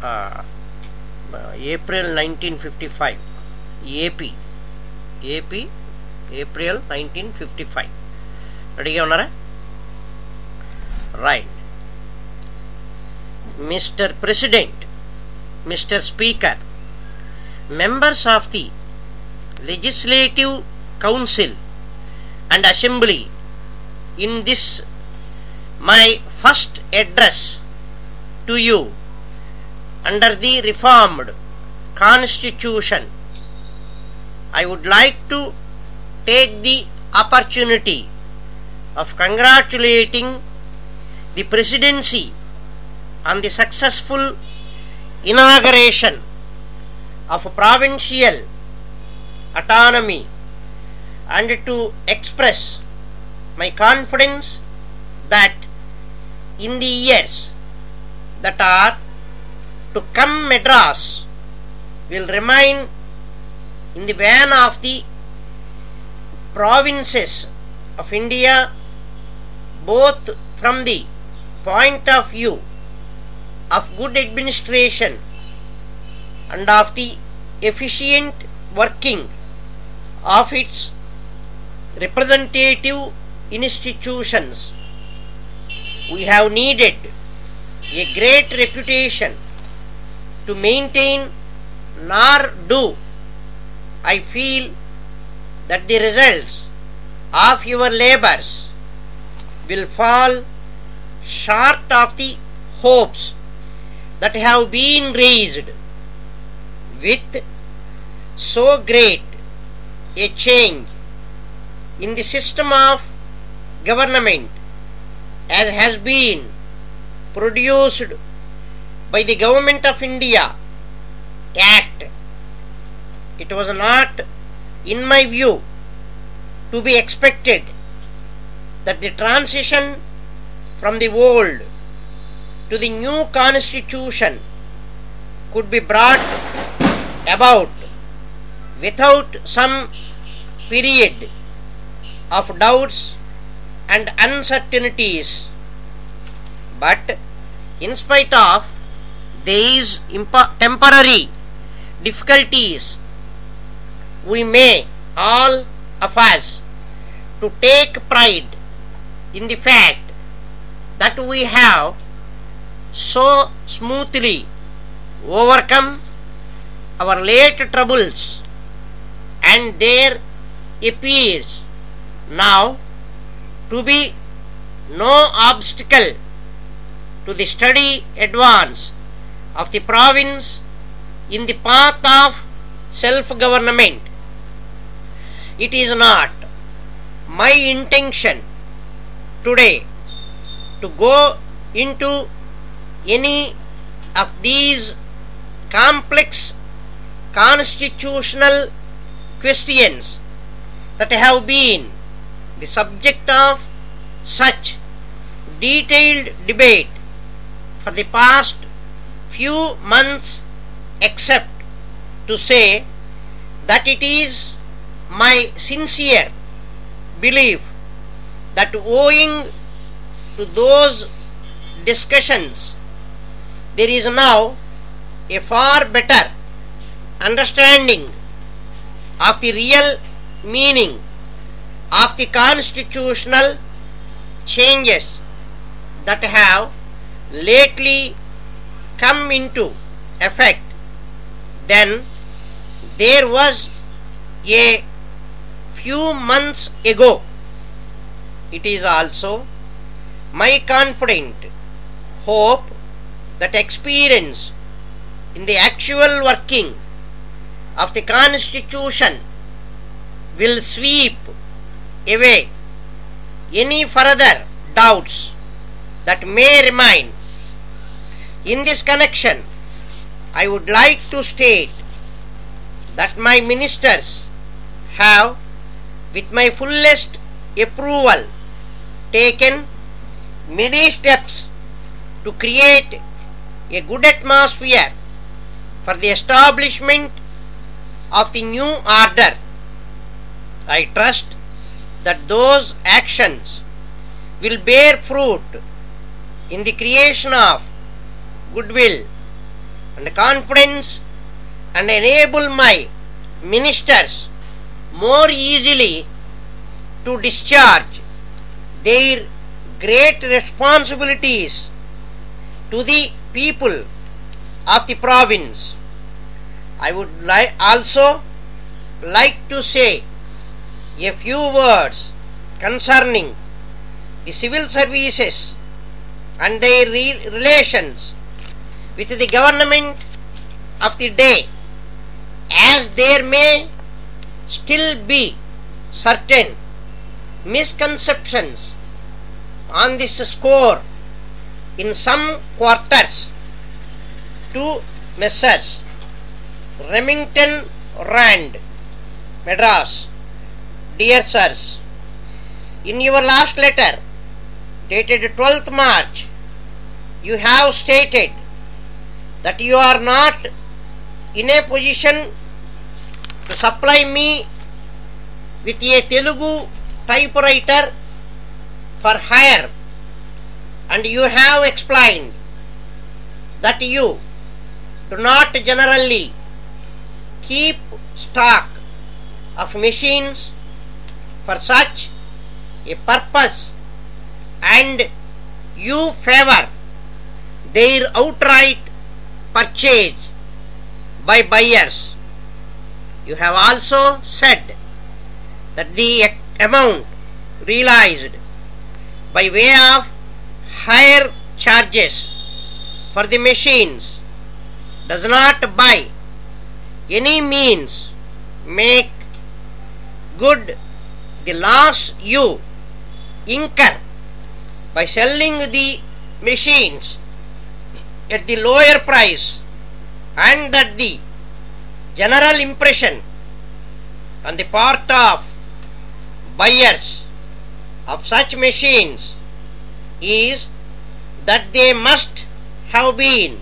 uh, April 1955. AP April 1955. రెడీగా ఉన్నారా? Right. Mr. President, Mr. Speaker, members of the Legislative Council and Assembly, in this my first address to you under the reformed Constitution, I would like to take the opportunity of congratulating the Presidency on the successful inauguration of provincial autonomy and to express my confidence that in the years that are to come, Madras will remain in the van of the provinces of India, both from the point of view of good administration and of the efficient working of its representative institutions. We have needed a great reputation to maintain, nor do I feel that the results of your labors will fall short of the hopes that have been raised. With so great a change in the system of government as has been produced by the Government of India Act, it was not, in my view, to be expected that the transition from the old to the new Constitution could be brought about without some period of doubts and uncertainties. But in spite of these temporary difficulties, we may, all of us, to take pride in the fact that we have so smoothly overcome our late troubles, and there appears now to be no obstacle to the steady advance of the province in the path of self-government. It is not my intention today to go into any of these complex constitutional questions that have been the subject of such detailed debate for the past few months, except to say that it is my sincere belief that owing to those discussions, there is now a far better understanding of the real meaning of the constitutional changes that have lately come into effect than there was a few months ago. It is also my confident hope that experience in the actual working of the Constitution will sweep away any further doubts that may remain. In this connection, I would like to state that my ministers have, with my fullest approval, taken many steps to create a good atmosphere for the establishment of the new order. I trust that those actions will bear fruit in the creation of goodwill and confidence and enable my ministers more easily to discharge their great responsibilities to the people of the province. I would also like to say a few words concerning the civil services and their relations with the government of the day, as there may still be certain misconceptions on this score in some quarters. To Messrs. Remington Rand, Madras. Dear Sirs, in your last letter dated 12th March, you have stated that you are not in a position to supply me with a Telugu typewriter for hire, and you have explained that you do not generally keep stock of machines for such a purpose, and you favor their outright purchase by buyers. You have also said that the amount realized by way of higher charges for the machines does not by any means make good the loss you incur by selling the machines at the lower price, and that the general impression on the part of buyers of such machines is that they must have been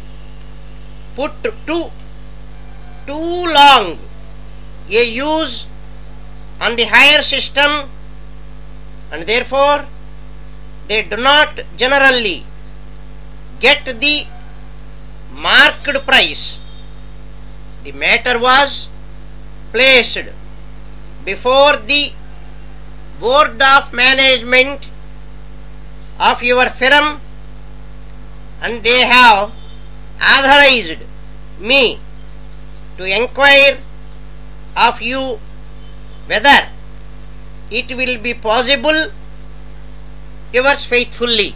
put to too long a use on the higher system, and therefore they do not generally get the marked price. The matter was placed before the board of management of your firm, and they have authorized me to inquire of you whether it will be possible. Yours faithfully,